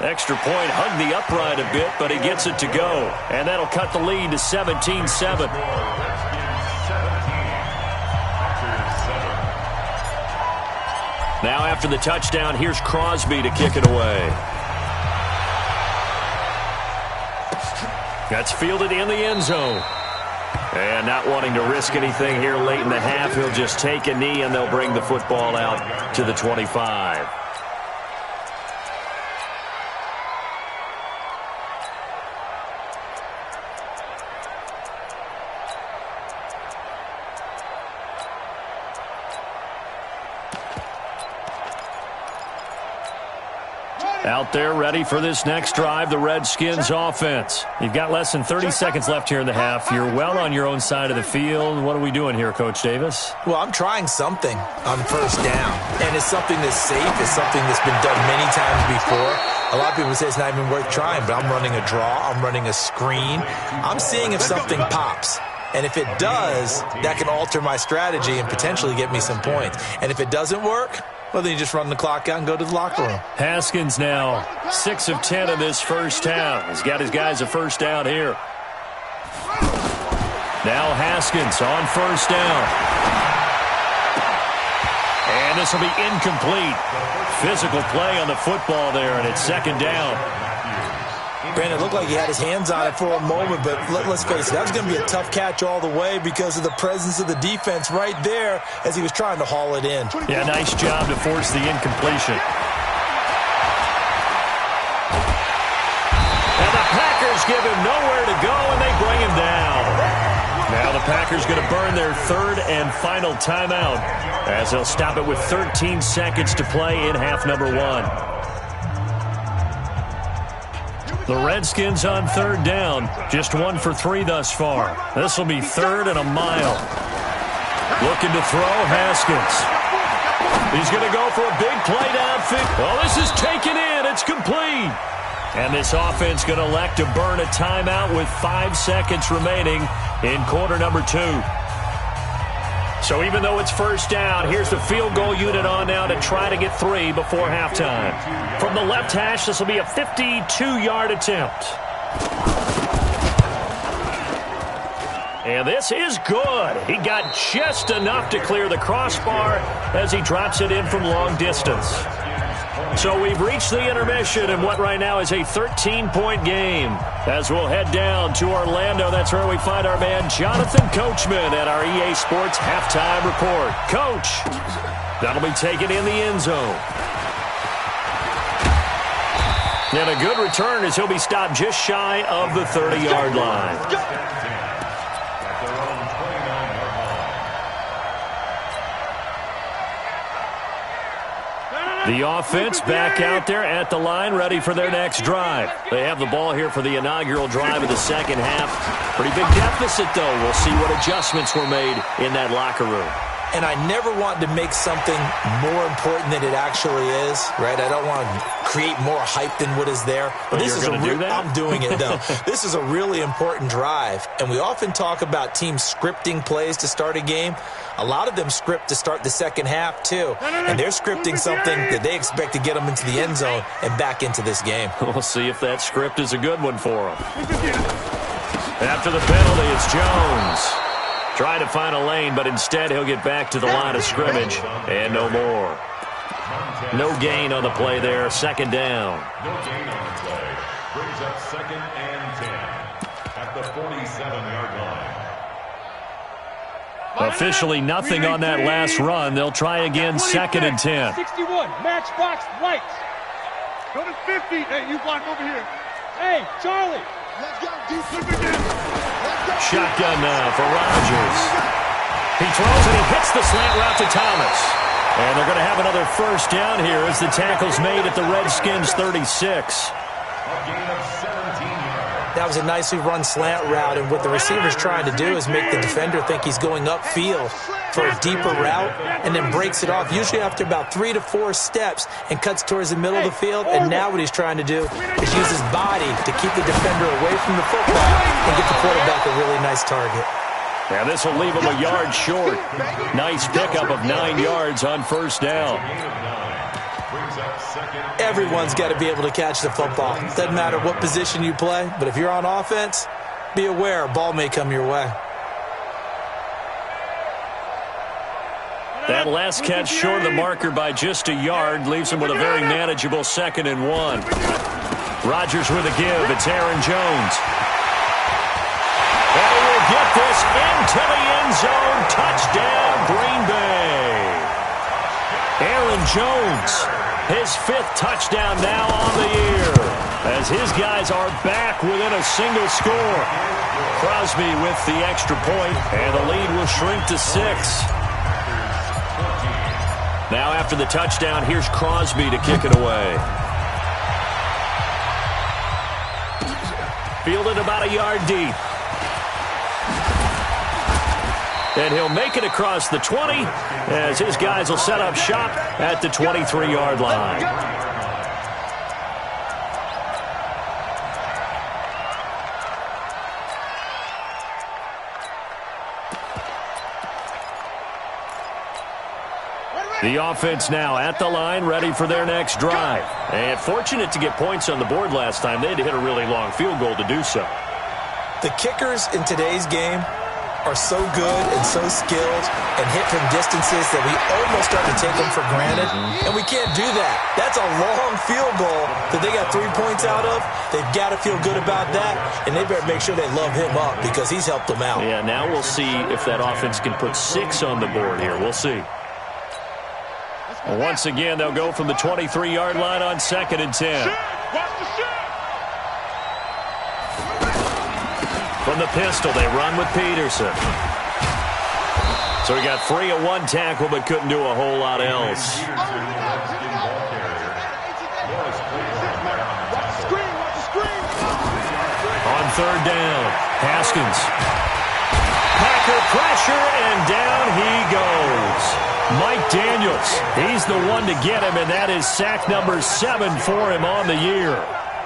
Extra point hugged the upright a bit, but he gets it to go. And that'll cut the lead to 17-7. Now after the touchdown, here's Crosby to kick it away. That's fielded in the end zone. And not wanting to risk anything here late in the half, he'll just take a knee and they'll bring the football out to the 25. Out there ready for this next drive, the Redskins offense. You've got less than 30 seconds left here in the half. You're well on your own side of the field. What are we doing here, Coach Davis? Well, I'm trying something on first down. And it's something that's safe. It's something that's been done many times before. A lot of people say it's not even worth trying, but I'm running a draw. I'm running a screen. I'm seeing if something pops. And if it does, that can alter my strategy and potentially get me some points. And if it doesn't work, well, then you just run the clock out and go to the locker room. Haskins now 6 of 10 in this first half. He's got his guys a first down here. Now Haskins on first down. And this will be incomplete. Physical play on the football there, and it's second down. Brandon, it looked like he had his hands on it for a moment, but let's face it, that was going to be a tough catch all the way because of the presence of the defense right there as he was trying to haul it in. Yeah, nice job to force the incompletion. And the Packers give him nowhere to go, and they bring him down. Now the Packers going to burn their third and final timeout as they'll stop it with 13 seconds to play in half number 1. The Redskins on third down, just 1 for 3 thus far. This will be third and a mile. Looking to throw, Haskins. He's going to go for a big play downfield. Well, this is taken in. It's complete. And this offense going to elect to burn a timeout with 5 seconds remaining in quarter number 2. So even though it's first down, here's the field goal unit on now to try to get 3 before halftime. From the left hash, this will be a 52-yard attempt. And this is good. He got just enough to clear the crossbar as he drops it in from long distance. So we've reached the intermission in what right now is a 13-point game. As we'll head down to Orlando, that's where we find our man Jonathan Coachman at our EA Sports Halftime Report. Coach, that'll be taken in the end zone. And a good return as he'll be stopped just shy of the 30-yard line. The offense back out there at the line, ready for their next drive. They have the ball here for the inaugural drive of the second half. Pretty big deficit, though. We'll see what adjustments were made in that locker room. And I never want to make something more important than it actually is, right? I don't want to create more hype than what is there. But this is I'm doing it, though. This is a really important drive. And we often talk about teams scripting plays to start a game. A lot of them script to start the second half, too. And they're scripting something that they expect to get them into the end zone and back into this game. We'll see if that script is a good one for them. After the penalty, it's Jones. Trying to find a lane, but instead he'll get back to the line of scrimmage. And no more. No gain on the play there. Second down. No gain on the play. Brings up 2nd and 10 at the 47-yard line. Officially nothing on that last run. They'll try again, 2nd and 10. 61, matchbox lights. Go to 50. Hey, you block over here. Hey, Charlie. Let's go. Deep again. Shotgun now for Rodgers. He throws and he hits the slant route to Thomas. And they're going to have another first down here as the tackle's made at the Redskins 36. A gain of 17 yards. That was a nicely run slant route, and what the receiver's trying to do is make the defender think he's going upfield for a deeper route and then breaks it off, usually after about 3 to 4 steps, and cuts towards the middle of the field. And now what he's trying to do is use his body to keep the defender away from the football and get the quarterback a really nice target. Now this will leave him a yard short. Nice pickup of 9 yards on first down. Brings Everyone's got to be able to catch the football. Doesn't matter what position you play, but if you're on offense, be aware a ball may come your way. That last catch short of the marker by just a yard leaves him with a very manageable 2nd and 1. Rodgers with a give. It's Aaron Jones. And he will get this into the end zone. Touchdown, Green Bay. Aaron Jones, his 5th touchdown now on the year, as his guys are back within a single score. Crosby with the extra point, and the lead will shrink to 6. Now after the touchdown, here's Crosby to kick it away. Fielded about a yard deep. And he'll make it across the 20 as his guys will set up shop at the 23-yard line. The offense now at the line, ready for their next drive. And fortunate to get points on the board last time. They had to hit a really long field goal to do so. The kickers in today's game are so good and so skilled and hit from distances that we almost start to take them for granted, and we can't do that. That's a long field goal that they got 3 points out of. They've got to feel good about that, and they better make sure they love him up because he's helped them out. Yeah, now we'll see if that offense can put 6 on the board here. We'll see. Once again, they'll go from the 23-yard line on 2nd and 10. From the pistol, they run with Peterson. So he got free of 1 tackle, but couldn't do a whole lot else. On 3rd down, Haskins. Packer pressure, and down he goes. Mike Daniels, he's the one to get him, and that is sack number 7 for him on the year.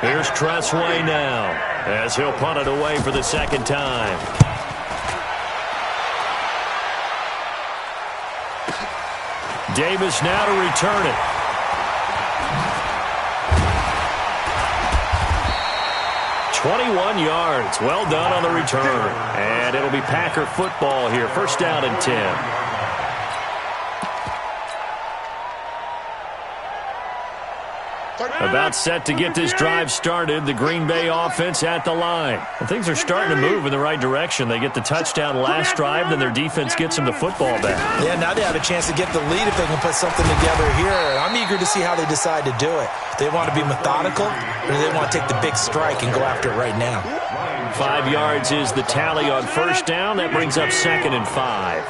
Here's Tressway now, as he'll punt it away for the 2nd time. Davis now to return it. $21 well done on the return. And it'll be Packer football here. 1st down and 10. About set to get this drive started. The Green Bay offense at the line. And things are starting to move in the right direction. They get the touchdown last drive, then their defense gets them the football back. Yeah, now they have a chance to get the lead if they can put something together here. And I'm eager to see how they decide to do it. They want to be methodical, or do they want to take the big strike and go after it right now? 5 yards is the tally on 1st down. That brings up 2nd and 5.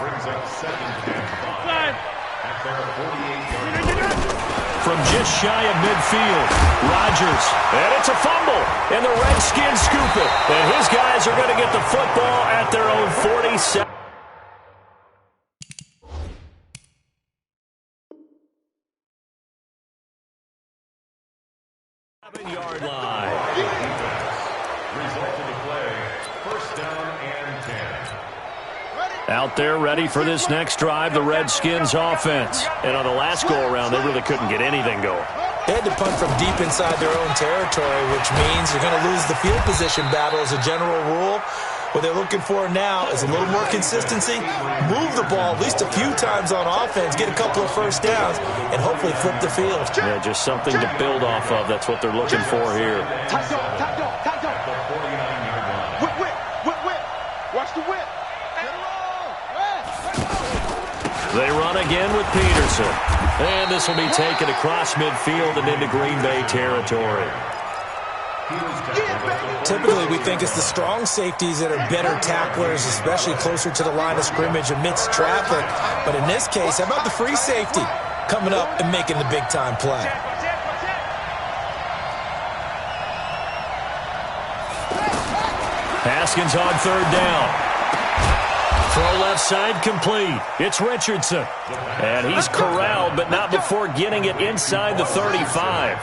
From just shy of midfield, Rodgers, and it's a fumble, and the Redskins scoop it, and his guys are going to get the football at their own 47. Yard line. Result of the play, 1st down and 10. Out there ready for this next drive, the Redskins offense. And on the last go-around, they really couldn't get anything going. They had to punt from deep inside their own territory, which means you're going to lose the field position battle as a general rule. What they're looking for now is a little more consistency, move the ball at least a few times on offense, get a couple of 1st downs, and hopefully flip the field. Yeah, just something to build off of. That's what they're looking for here. Top dog. Whip. Watch the whip. They run again with Peterson. And this will be taken across midfield and into Green Bay territory. Typically, we think it's the strong safeties that are better tacklers, especially closer to the line of scrimmage amidst traffic. But in this case, how about the free safety coming up and making the big-time play? Haskins on 3rd down. Throw left side complete. It's Richardson. And he's corralled, but not before getting it inside the 35.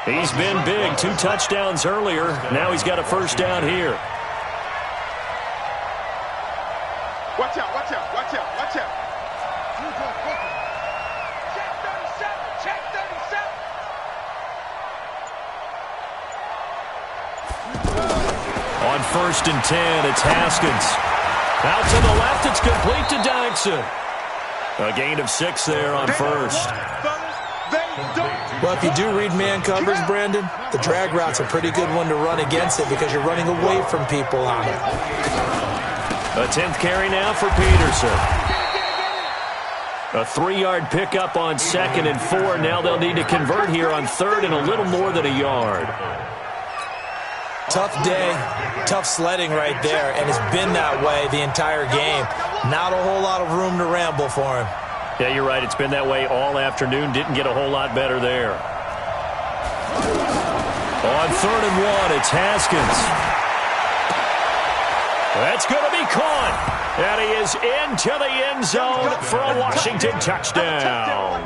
He's been big. 2 touchdowns earlier. Now he's got a 1st down here. Watch out. Check 37. first and 10. It's Haskins. Out to the left. It's complete to Dyson. A gain of 6 there on first. Well, if you do read man coverage, Brandon, the drag route's a pretty good one to run against it because you're running away from people on it. A 10th carry now for Peterson. A 3-yard pickup on 2nd and 4. Now they'll need to convert here on 3rd and a little more than a yard. Tough day, tough sledding right there, and it's been that way the entire game. Not a whole lot of room to ramble for him. Yeah, you're right. It's been that way all afternoon. Didn't get a whole lot better there. On 3rd and 1, it's Haskins. That's going to be caught. And he is into the end zone for a Washington touchdown.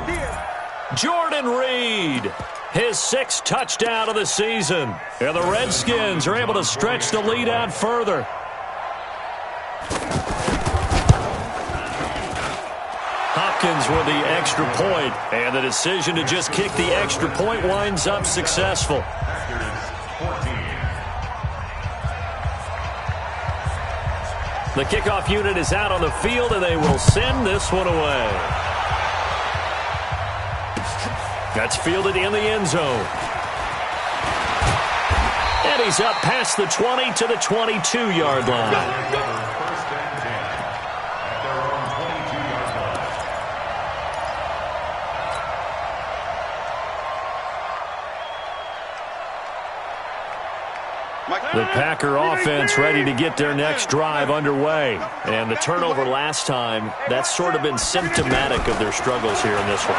Jordan Reed, his 6th touchdown of the season. And the Redskins are able to stretch the lead out further. Hopkins with the extra point, and the decision to just kick the extra point winds up successful. The kickoff unit is out on the field, and they will send this one away. That's fielded in the end zone. And he's up past the 20 to the 22-yard line. The Packer offense ready to get their next drive underway. And the turnover last time, that's sort of been symptomatic of their struggles here in this one.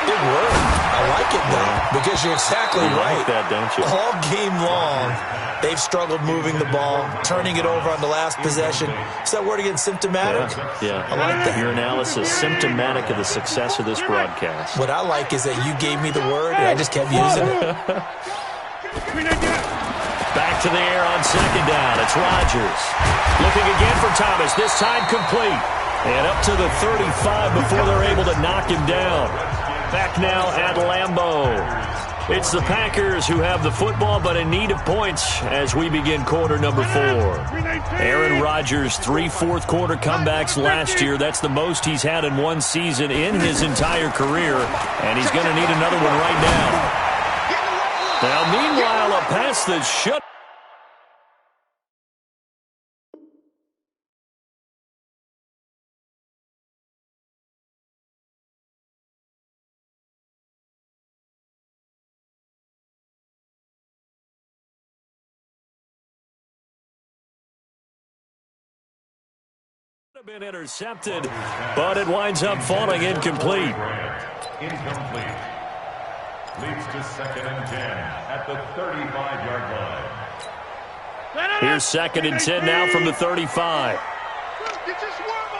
Big word. I like it, though, because you're exactly right. Like that, don't you? All game long, they've struggled moving the ball, turning it over on the last possession. Is that word again, symptomatic? Yeah. I like that. Your analysis, symptomatic of the success of this broadcast. What I like is that you gave me the word, and I just kept using it. Back to the air on 2nd down. It's Rodgers. Looking again for Thomas. This time complete. And up to the 35 before they're able to knock him down. Back now at Lambeau. It's the Packers who have the football, but in need of points as we begin quarter number 4. Aaron Rodgers, 3 fourth-quarter comebacks last year. That's the most he's had in one season in his entire career. And he's going to need another one right now. Now, meanwhile, a pass that should have been intercepted, but it winds up falling incomplete. Incomplete. Leads to 2nd and 10 at the 35-yard line. Here's 2nd and 10 now from the 35. Get your swerve on!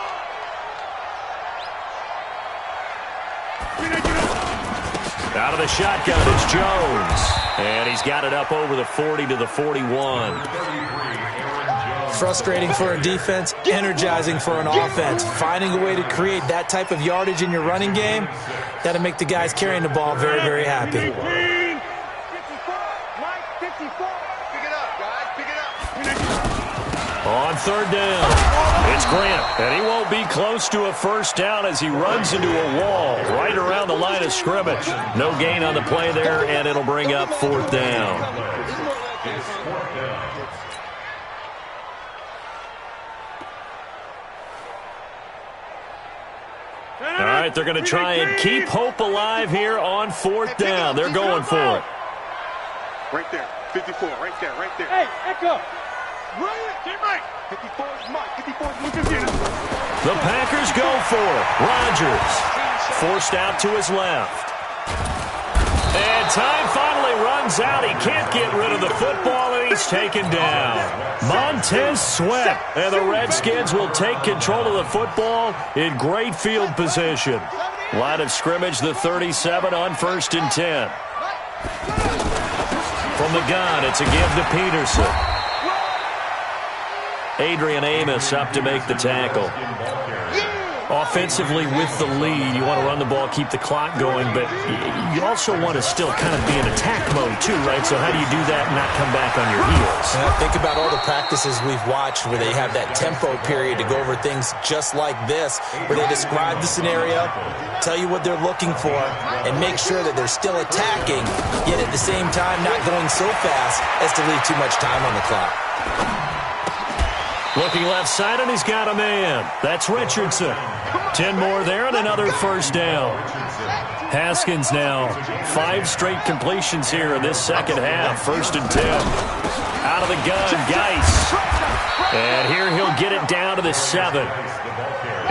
Out of the shotgun, it's Jones. And he's got it up over the 40 to the 41. Frustrating for a defense, energizing for an offense. Finding a way to create that type of yardage in your running game, that'll make the guys carrying the ball very, very happy. On 3rd down, it's Grant. And he won't be close to a first down as he runs into a wall right around the line of scrimmage. No gain on the play there, and it'll bring up 4th down. All right, they're going to try and keep hope alive here on 4th down. They're going for it. Right there, 54, right there, right there. Hey, Echo. Right, get right. 54 is Mike, 54 is Lucas Dennis. The Packers go for it. Rodgers forced out to his left. And time finally runs out. He can't get rid of the football, and he's taken down. Montez Sweat, and the Redskins will take control of the football in great field position. Line of scrimmage, the 37 on 1st and 10. From the gun, it's a give to Peterson. Adrian Amos up to make the tackle. offensively with the lead. You want to run the ball, keep the clock going, but you also want to still kind of be in attack mode too, right? So how do you do that and not come back on your heels? Think about all the practices we've watched where they have that tempo period to go over things just like this, where they describe the scenario, tell you what they're looking for, and make sure that they're still attacking, yet at the same time not going so fast as to leave too much time on the clock. Looking left side, and he's got a man. That's Richardson. 10 more there and another first down. Haskins now 5 straight completions here in this second half. 1st and 10. Out of the gun, Geis. And here he'll get it down to the 7.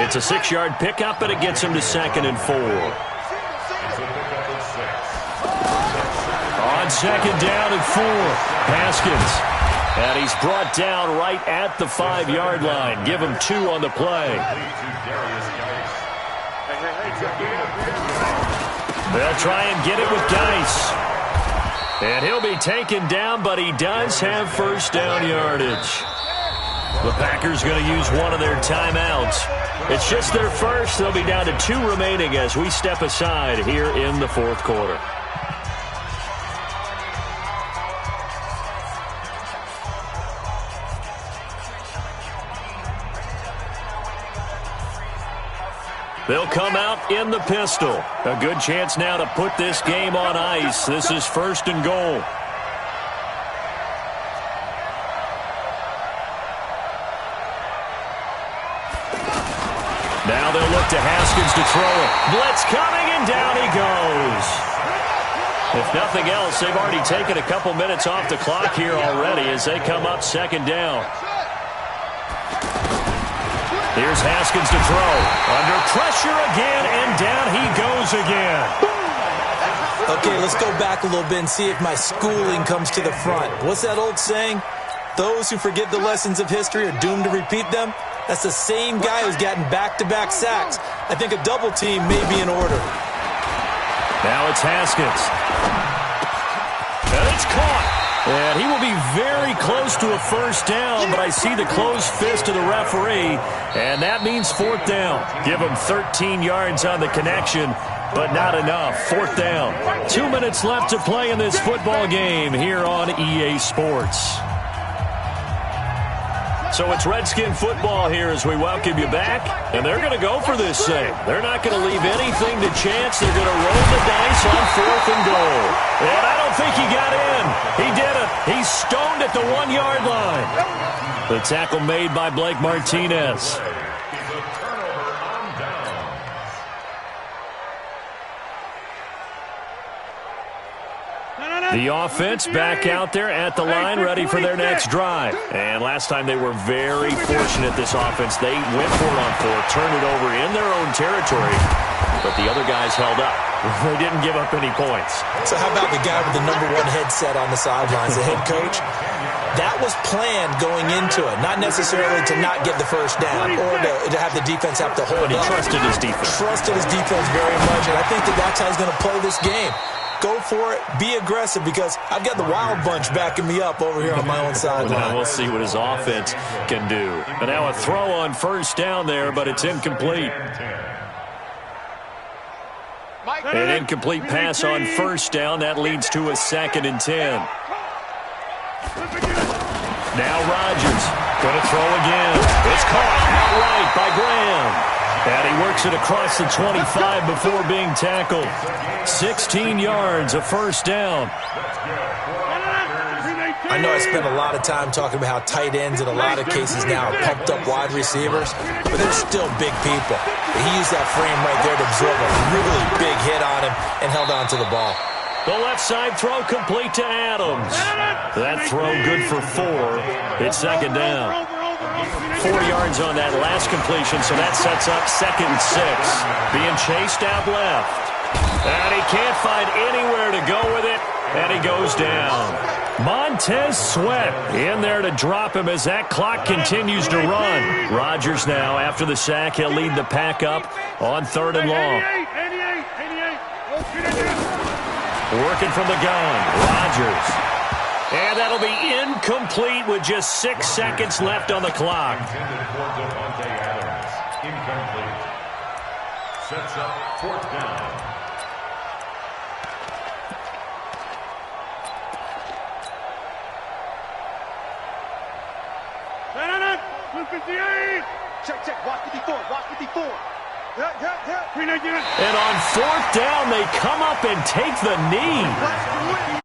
It's a 6-yard pickup, and it gets him to 2nd and 4. On 2nd down and 4, Haskins. And he's brought down right at the 5-yard line. Give him 2 on the play. They'll try and get it with Geis. And he'll be taken down, but he does have first down yardage. The Packers going to use one of their timeouts. It's just their first. They'll be down to 2 remaining as we step aside here in the 4th quarter. They'll come out in the pistol. A good chance now to put this game on ice. This is 1st and goal. Now they'll look to Haskins to throw it. Blitz coming, and down he goes. If nothing else, they've already taken a couple minutes off the clock here already as they come up 2nd down. Here's Haskins to throw. Under pressure again, and down he goes again. Okay, let's go back a little bit and see if my schooling comes to the front. What's that old saying? Those who forget the lessons of history are doomed to repeat them. That's the same guy who's gotten back-to-back sacks. I think a double team may be in order. Now it's Haskins. And it's caught. And he will be very close to a first down, but I see the closed fist of the referee, and that means 4th down. Give him 13 yards on the connection, but not enough. 4th down. 2 minutes left to play in this football game here on EA Sports. So it's Redskin football here as we welcome you back, and they're going to go for this thing. They're not going to leave anything to chance. They're going to roll the dice on 4th and goal. And I don't think he got in. He did it. He's stoned at the 1-yard line. The tackle made by Blake Martinez. The offense back out there at the line, ready for their next drive. And last time they were very fortunate, this offense. They went for it on 4, turned it over in their own territory, but the other guys held up. They didn't give up any points. So how about the guy with the #1 headset on the sidelines, the head coach? That was planned going into it, not necessarily to not get the first down or to have the defense have to hold up. But he trusted his defense. Trusted his defense very much, and I think that's how he's going to play this game. Go for it. Be aggressive, because I've got the wild bunch backing me up over here on my own sideline. We'll see what his offense can do. And now a throw on first down there, but it's incomplete. An incomplete pass on first down. That leads to a 2nd and 10. Now Rodgers going to throw again. It's caught outright by Graham. And he works it across the 25 before being tackled. 16 yards, a first down. I know I spent a lot of time talking about how tight ends in a lot of cases now are pumped up wide receivers, but they're still big people. He used that frame right there to absorb a really big hit on him and held on to the ball. The left side throw complete to Adams. That throw good for 4. It's 2nd down. 4 yards on that last completion, so that sets up 2nd and 6. Being chased out left. And he can't find anywhere to go with it, and he goes down. Montez Sweat in there to drop him as that clock continues to run. Rodgers now, after the sack, he'll lead the pack up on 3rd and long. Working from the gun, Rodgers. And that'll be incomplete with just 6 seconds left on the clock. Sets up 4th down. Check. Watch 54. Yeah. And on 4th down, they come up and take the knee.